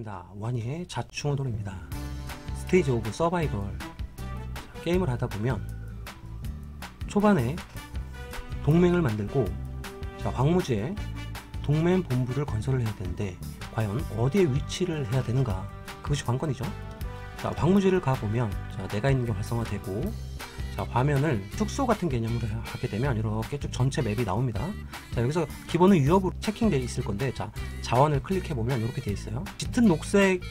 반갑습니다. 원희의 자충우돌입니다. 스테이지 오브 서바이벌 게임을 하다보면 초반에 동맹을 만들고 황무지에 동맹 본부를 건설을 해야 되는데 과연 어디에 위치를 해야 되는가, 그것이 관건이죠. 황무지를 가보면 내가 있는 게 활성화되고 화면을 축소 같은 개념으로 하게 되면 이렇게 쭉 전체 맵이 나옵니다. 여기서 기본은 위협으로 체킹되어 있을 건데 자원을 클릭해보면 이렇게 되어 있어요. 짙은 녹색,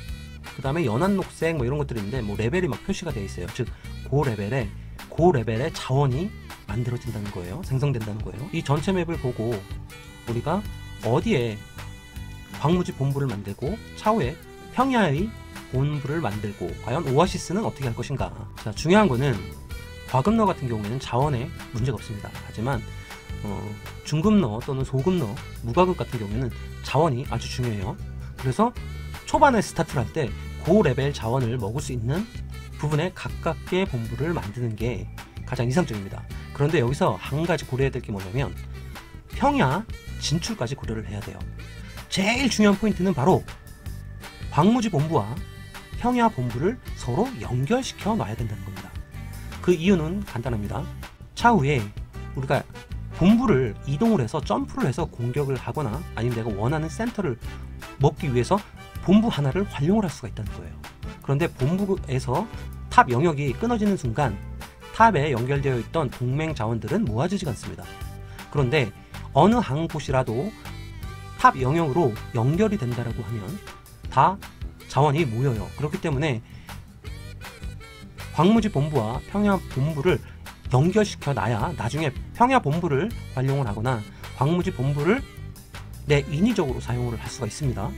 그 다음에 연한 녹색 이런 것들이 있는데 레벨이 막 표시가 되어 있어요. 즉 고 레벨의 자원이 만들어진다는 거예요. 생성된다는 거예요. 이 전체 맵을 보고 우리가 어디에 황무지 본부를 만들고 차후에 평야의 본부를 만들고 과연 오아시스는 어떻게 할 것인가. 중요한 거는 과금너 같은 경우에는 자원에 문제가 없습니다. 하지만 중금너 또는 소금너, 무과금 같은 경우에는 자원이 아주 중요해요. 그래서 초반에 스타트를 할 때 고레벨 자원을 먹을 수 있는 부분에 가깝게 본부를 만드는 게 가장 이상적입니다. 그런데 여기서 한 가지 고려해야 될 게 뭐냐면 평야 진출까지 고려를 해야 돼요. 제일 중요한 포인트는 바로 황무지 본부와 평야 본부를 서로 연결시켜 놔야 된다는 겁니다. 그 이유는 간단합니다. 차후에 우리가 본부를 이동을 해서 점프를 해서 공격을 하거나 아니면 내가 원하는 센터를 먹기 위해서 본부 하나를 활용을 할 수가 있다는 거예요. 그런데 본부에서 탑 영역이 끊어지는 순간 탑에 연결되어 있던 동맹 자원들은 모아지지가 않습니다. 그런데 어느 한 곳이라도 탑 영역으로 연결이 된다라고 하면 다 자원이 모여요. 그렇기 때문에 황무지 본부와 평야 본부를 연결시켜 놔야 나중에 평야 본부를 활용을 하거나 황무지 본부를 내 인위적으로 사용을 할 수가 있습니다.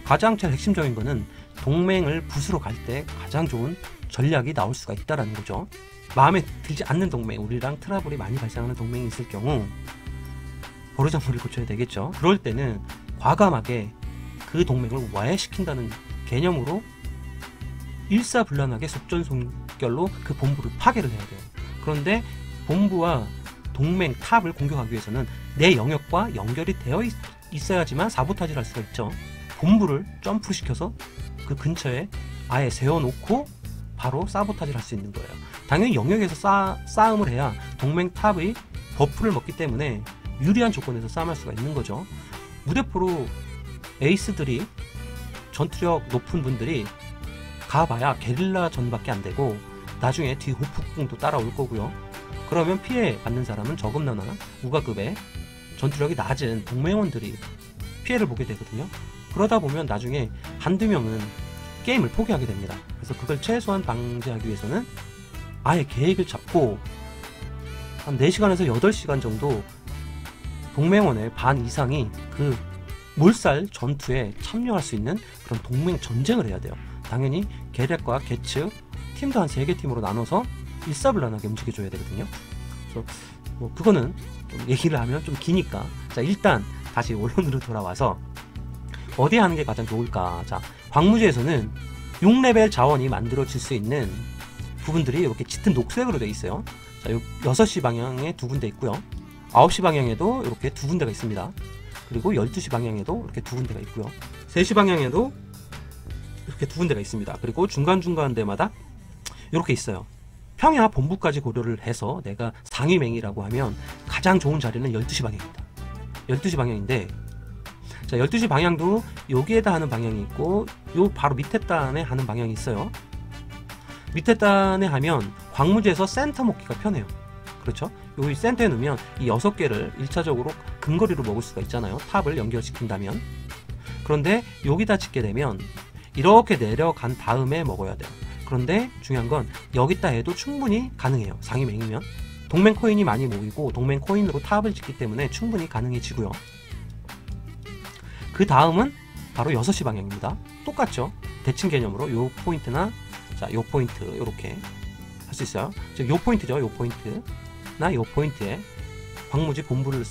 가장 제일 핵심적인 거는 동맹을 부수러 갈 때 가장 좋은 전략이 나올 수가 있다는 거죠. 마음에 들지 않는 동맹, 우리랑 트러블이 많이 발생하는 동맹이 있을 경우 버르장머리를 고쳐야 되겠죠. 그럴 때는 과감하게 그 동맹을 와해시킨다는 개념으로 일사불란하게 속전속결로 그 본부를 파괴를 해야 돼요. 그런데 본부와 동맹 탑을 공격하기 위해서는 내 영역과 연결이 되어 있어야지만 사보타지를 할 수가 있죠. 본부를 점프를 시켜서 그 근처에 아예 세워놓고 바로 사보타지를 할 수 있는 거예요. 당연히 영역에서 싸움을 해야 동맹 탑의 버프를 먹기 때문에 유리한 조건에서 싸움할 수가 있는 거죠. 무대포로 에이스들이, 전투력 높은 분들이 가봐야 게릴라 전밖에 안 되고 나중에 뒤 호프궁도 따라올 거고요. 그러면 피해 받는 사람은 저금너나 무과급의 전투력이 낮은 동맹원들이 피해를 보게 되거든요. 그러다 보면 나중에 한두 명은 게임을 포기하게 됩니다. 그래서 그걸 최소한 방지하기 위해서는 아예 계획을 잡고 한 4시간에서 8시간 정도 동맹원의 반 이상이 그 몰살 전투에 참여할 수 있는 그런 동맹 전쟁을 해야 돼요. 당연히 계략과 계측, 팀도 한 3개 팀으로 나눠서 일사불란하게 움직여줘야 되거든요. 그래서 그거는 좀 얘기를 하면 좀 기니까 일단 다시 원론으로 돌아와서 어디에 하는 게 가장 좋을까. 황무지에서는 6레벨 자원이 만들어질 수 있는 부분들이 이렇게 짙은 녹색으로 되어 있어요. 6시 방향에 2군데 있고요. 9시 방향에도 이렇게 2군데가 있습니다. 그리고 12시 방향에도 이렇게 2군데가 있고요. 3시 방향에도 이렇게 2군데가 있습니다. 그리고 중간중간 데마다 이렇게 있어요. 평야 본부까지 고려를 해서 내가 상위맹이라고 하면 가장 좋은 자리는 12시 방향입니다. 12시 방향인데 12시 방향도 여기에다 하는 방향이 있고 요 바로 밑에 단에 하는 방향이 있어요. 밑에 단에 하면 황무지에서 센터 먹기가 편해요. 그렇죠? 여기 센터에 놓으면 이 6개를 1차적으로 근거리로 먹을 수가 있잖아요. 탑을 연결시킨다면. 그런데 여기다 짓게 되면 이렇게 내려간 다음에 먹어야 돼요. 그런데 중요한 건 여기다 해도 충분히 가능해요. 상위맹이면. 동맹 코인이 많이 모이고 동맹 코인으로 탑을 짓기 때문에 충분히 가능해지고요. 그 다음은 바로 6시 방향입니다. 똑같죠? 대칭 개념으로 요 포인트나 요 포인트 이렇게 할 수 있어요. 즉 요 포인트죠. 요 포인트나 요 포인트에 황무지 본부를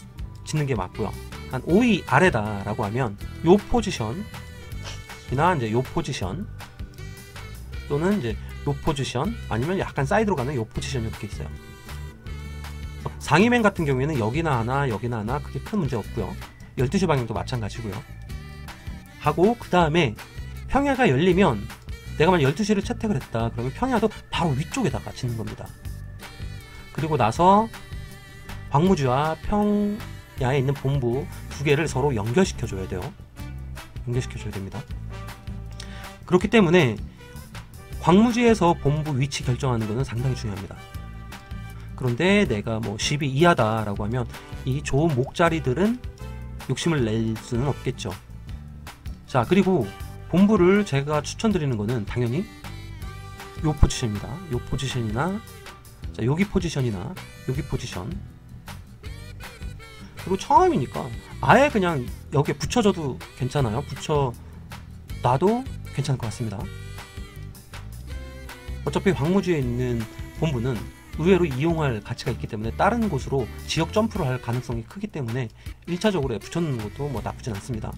짓는 게 맞고요. 한 5위 아래다라고 하면 요 포지션이나 이제 요 포지션 또는 이제 요 포지션 아니면 약간 사이드로 가는 요 포지션 이렇게 있어요. 상위맨 같은 경우에는 여기나 하나 여기나 하나 크게 큰 문제 없고요. 12시 방향도 마찬가지고요. 하고 그 다음에 평야가 열리면 내가 만약 12시를 채택을 했다. 그러면 평야도 바로 위쪽에다가 짓는 겁니다. 그리고 나서 광무지와 평야에 있는 본부 두 개를 서로 연결시켜 줘야 돼요. 연결시켜 줘야 됩니다. 그렇기 때문에 광무지에서 본부 위치 결정하는 것은 상당히 중요합니다. 그런데 내가 뭐 12 이하다라고 하면 이 좋은 목자리들은 욕심을 낼 수는 없겠죠. 자, 그리고 본부를 제가 추천드리는 거는 당연히 요 포지션입니다. 요 포지션이나 자, 여기 포지션이나 여기 포지션. 그리고 처음이니까 아예 그냥 여기에 붙여줘도 괜찮아요. 붙여놔도 괜찮을 것 같습니다. 어차피 광무지에 있는 본부는 의외로 이용할 가치가 있기 때문에 다른 곳으로 지역 점프를 할 가능성이 크기 때문에 1차적으로 붙여놓는 것도 뭐 나쁘진 않습니다.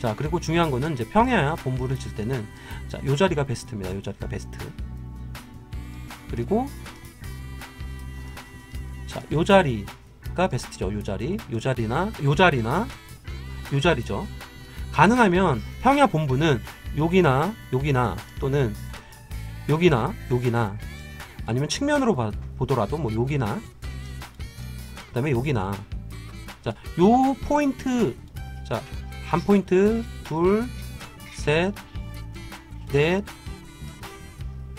자, 그리고 중요한 거는 이제 평야야 본부를 질 때는 자, 요 자리가 베스트입니다. 요 자리가 베스트. 그리고 자, 요 자리가 베스트죠. 요 자리, 요 자리나 요 자리나 요 자리죠. 가능하면 평야 본부는 여기나 여기나 또는 여기나 여기나 아니면 측면으로 보더라도 뭐 여기나 그 다음에 여기나 자, 요 포인트 자, 한 포인트, 둘, 셋, 넷,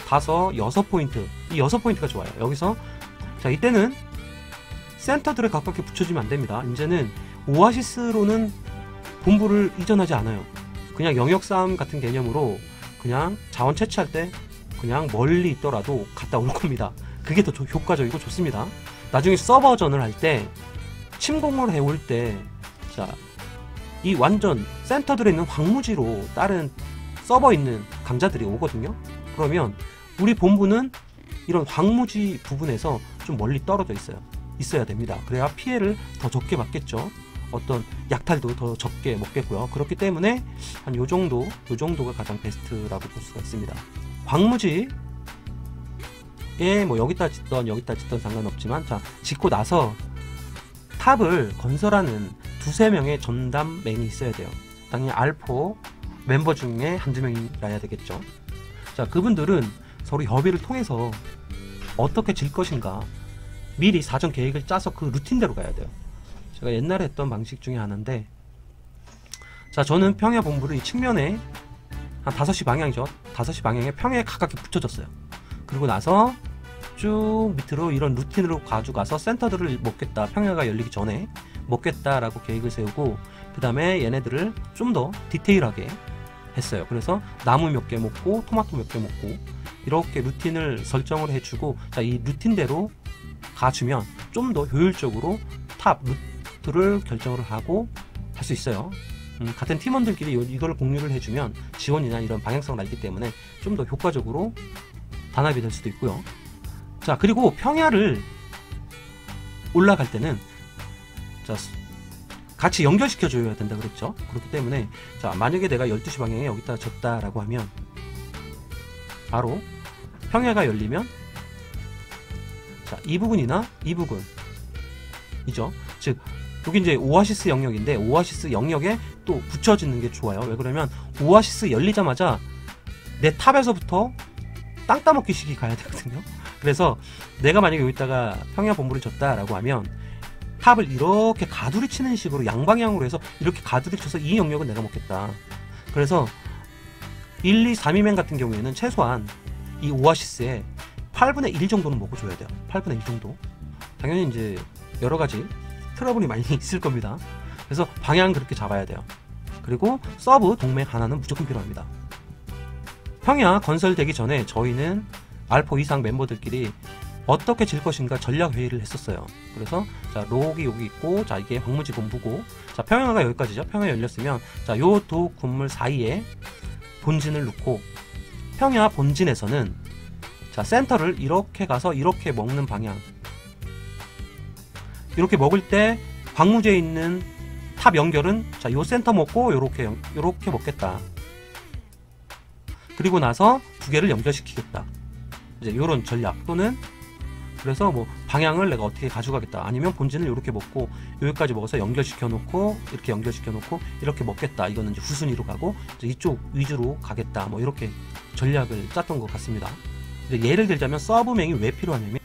다섯, 6포인트 이 6포인트가 좋아요. 여기서 자, 이때는 센터들에 가깝게 붙여주면 안됩니다. 이제는 오아시스로는 본부를 이전하지 않아요. 그냥 영역 싸움 같은 개념으로 그냥 자원 채취할 때 그냥 멀리 있더라도 갔다 올 겁니다. 그게 더 효과적이고 좋습니다. 나중에 서버전을 할 때 침공을 해올 때 자, 이 완전 센터들에 있는 황무지로 다른 서버 있는 강자들이 오거든요. 그러면 우리 본부는 이런 황무지 부분에서 좀 멀리 떨어져 있어야 됩니다. 그래야 피해를 더 적게 받겠죠. 어떤 약탈도 더 적게 먹겠고요. 그렇기 때문에 한 요 정도가 가장 베스트라고 볼 수가 있습니다. 광무지에 뭐 여기다 짓던 상관없지만 자, 짓고 나서 탑을 건설하는 두세 명의 전담맨이 있어야 돼요. 당연히 알포 멤버 중에 한두 명이라야 되겠죠. 자, 그분들은 서로 협의를 통해서 어떻게 질 것인가 미리 사전 계획을 짜서 그 루틴대로 가야 돼요. 제가 옛날에 했던 방식 중에 하나인데 자, 저는 평야 본부를 이 측면에 한 5시 방향이죠. 5시 방향에 평야에 가깝게 붙여줬어요. 그리고 나서 쭉 밑으로 이런 루틴으로 가져가서 센터들을 먹겠다. 평야가 열리기 전에 먹겠다라고 계획을 세우고 그 다음에 얘네들을 좀 더 디테일하게 했어요. 그래서 나무 몇 개 먹고 토마토 몇 개 먹고 이렇게 루틴을 설정을 해주고 자, 이 루틴대로 가주면 좀 더 효율적으로 탑 루트를 결정을 하고 할 수 있어요. 같은 팀원들끼리 이걸 공유를 해주면 지원이나 이런 방향성을 알기 때문에 좀 더 효과적으로 단합이 될 수도 있고요. 자, 그리고 평야를 올라갈 때는 자, 같이 연결시켜 줘야 된다 그랬죠. 그렇기 때문에 자, 만약에 내가 12시 방향에 여기다 졌다라고 하면 바로 평야가 열리면 자, 이 부분이나 이 부분이죠. 즉 여기 이제 오아시스 영역인데 오아시스 영역에 또 붙여지는 게 좋아요. 왜 그러면 오아시스 열리자마자 내 탑에서부터 땅 따먹기 식이 가야 되거든요. 그래서 내가 만약에 여기다가 평야 본부를 졌다라고 하면 탑을 이렇게 가두리 치는 식으로 양방향으로 해서 이렇게 가두리 쳐서 이 영역은 내가 먹겠다. 그래서 1, 2, 3위맨 같은 경우에는 최소한 이 오아시스에 8분의 1 정도는 먹어줘야 돼요. 8분의 1 정도. 당연히 이제 여러가지 트러블이 많이 있을 겁니다. 그래서 방향 그렇게 잡아야 돼요. 그리고 서브 동맹 하나는 무조건 필요합니다. 평야 건설되기 전에 저희는 알포 이상 멤버들끼리 어떻게 질 것인가 전략 회의를 했었어요. 그래서 자, 록이 여기 있고 자, 이게 황무지 본부고 자, 평야가 여기까지죠. 평야 열렸으면 자, 요 두 건물 사이에 본진을 놓고 평야 본진에서는 자, 센터를 이렇게 가서 이렇게 먹는 방향 이렇게 먹을 때 광무지에 있는 탑 연결은 자, 요 센터 먹고 요렇게 먹겠다. 그리고 나서 두 개를 연결시키겠다. 이제 요런 전략 또는 그래서 뭐 방향을 내가 어떻게 가져가겠다. 아니면 본진을 이렇게 먹고 여기까지 먹어서 연결시켜 놓고 이렇게 연결시켜 놓고 이렇게 먹겠다. 이거는 이제 후순위로 가고 이제 이쪽 위주로 가겠다. 뭐 이렇게 전략을 짰던 것 같습니다. 예를 들자면 서브맹이 왜 필요하냐면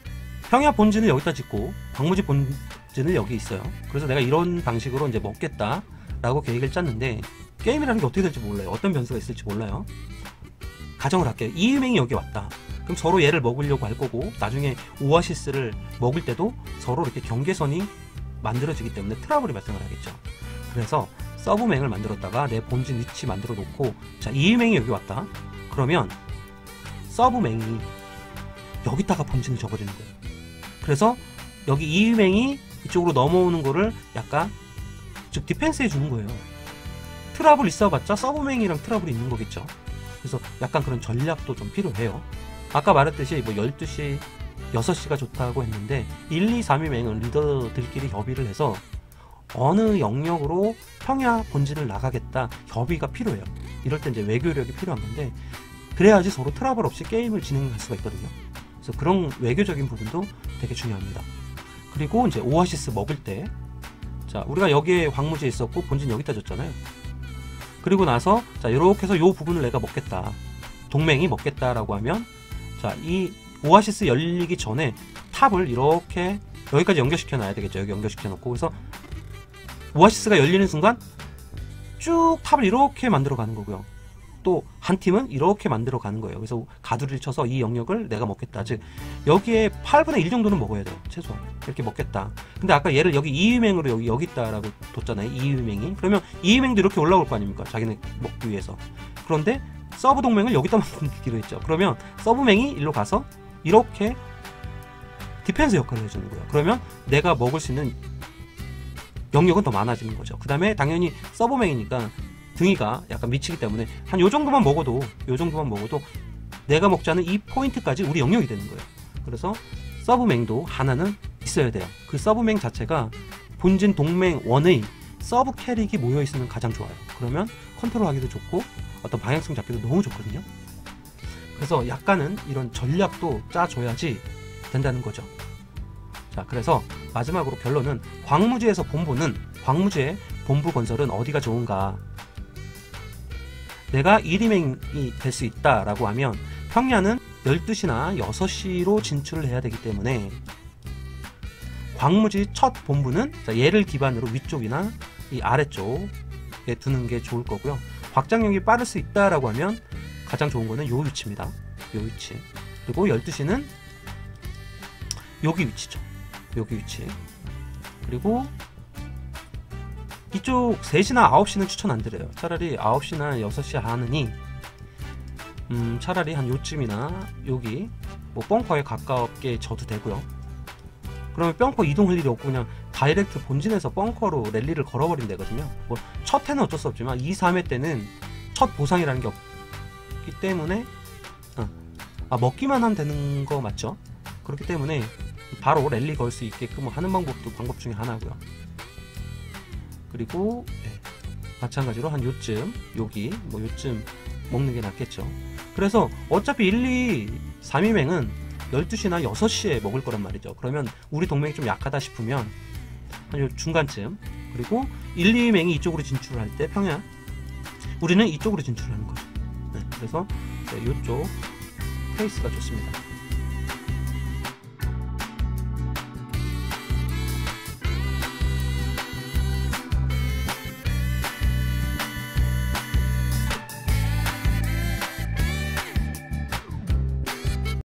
평야 본진을 여기다 짓고 광무지 본진을 여기 있어요. 그래서 내가 이런 방식으로 이제 먹겠다라고 계획을 짰는데 게임이라는 게 어떻게 될지 몰라요. 어떤 변수가 있을지 몰라요. 가정을 할게요. 이유맹이 여기 왔다. 그럼 서로 얘를 먹으려고 할 거고 나중에 오아시스를 먹을 때도 서로 이렇게 경계선이 만들어지기 때문에 트러블이 발생을 하겠죠. 그래서 서브맹을 만들었다가 내 본진 위치 만들어 놓고 자 이유맹이 여기 왔다. 그러면 서브맹이 여기다가 본진을 접어주는 거예요. 그래서 여기 이유맹이 이쪽으로 넘어오는 거를 약간 즉 디펜스 해주는 거예요. 트러블 있어봤자 서브맹이랑 트러블이 있는 거겠죠. 그래서 약간 그런 전략도 좀 필요해요. 아까 말했듯이 뭐 12시, 6시가 좋다고 했는데 1, 2, 3위맹은 리더들끼리 협의를 해서 어느 영역으로 평야 본진을 나가겠다 협의가 필요해요. 이럴 때 이제 외교력이 필요한 건데 그래야지 서로 트러블 없이 게임을 진행할 수가 있거든요. 그래서 그런 외교적인 부분도 되게 중요합니다. 그리고 이제 오아시스 먹을 때 자 우리가 여기에 황무지에 있었고 본진 여기다 줬잖아요. 그리고 나서 자 이렇게 해서 요 부분을 내가 먹겠다. 동맹이 먹겠다라고 하면 자 이 오아시스 열리기 전에 탑을 이렇게 여기까지 연결시켜 놔야 되겠죠. 여기 연결시켜 놓고 그래서 오아시스가 열리는 순간 쭉 탑을 이렇게 만들어 가는 거고요. 또 한 팀은 이렇게 만들어 가는 거예요. 그래서 가두리를 쳐서 이 영역을 내가 먹겠다. 즉 여기에 8분의 1 정도는 먹어야 돼요. 최소한 이렇게 먹겠다. 근데 아까 얘를 여기 2위맹으로 여기 있다라고 뒀잖아요. 2위맹이. 그러면 2위맹도 이렇게 올라올 거 아닙니까? 자기네 먹기 위해서. 그런데 서브 동맹을 여기다 만들기로 했죠. 그러면 서브맹이 일로 가서 이렇게 디펜스 역할을 해주는 거예요. 그러면 내가 먹을 수 있는 영역은 더 많아지는 거죠. 그 다음에 당연히 서브맹이니까 등이가 약간 미치기 때문에 한 요 정도만 먹어도 내가 먹지 않은 이 포인트까지 우리 영역이 되는 거예요. 그래서 서브맹도 하나는 있어야 돼요. 그 서브맹 자체가 본진 동맹 1의 서브 캐릭이 모여 있으면 가장 좋아요. 그러면 컨트롤하기도 좋고 어떤 방향성 잡기도 너무 좋거든요. 그래서 약간은 이런 전략도 짜줘야지 된다는 거죠. 자, 그래서 마지막으로 결론은 광무지에서 광무지의 본부 건설은 어디가 좋은가? 내가 1위맹이 될 수 있다라고 하면 평야는 12시나 6시로 진출을 해야 되기 때문에 광무지 첫 본부는 얘를 기반으로 위쪽이나 이 아래쪽에 두는 게 좋을 거고요. 확장력이 빠를 수 있다라고 하면 가장 좋은 거는 요 위치입니다. 요 위치. 그리고 12시는 여기 위치죠. 여기 위치. 그리고 이쪽 3시나 9시는 추천 안 드려요. 차라리 9시나 6시 하느니 차라리 한 요쯤이나 여기 뭐 벙커에 가깝게 져도 되고요. 그러면 벙커 이동할 일이 없고 그냥 다이렉트 본진에서 벙커로 랠리를 걸어버리면 되거든요. 뭐 첫 회는 어쩔 수 없지만 2, 3회 때는 첫 보상이라는 게 없기 때문에 먹기만 하면 되는 거 맞죠? 그렇기 때문에 바로 랠리 걸 수 있게끔 하는 방법도 방법 중에 하나고요. 그리고 마찬가지로 한 요쯤 여기 뭐 요쯤 먹는 게 낫겠죠. 그래서 어차피 1, 2, 3위맹은 12시나 6시에 먹을 거란 말이죠. 그러면 우리 동맹이 좀 약하다 싶으면 한 요 중간쯤 그리고 1, 2위맹이 이쪽으로 진출할 때 평야 우리는 이쪽으로 진출하는 거죠. 그래서 이쪽 페이스가 좋습니다.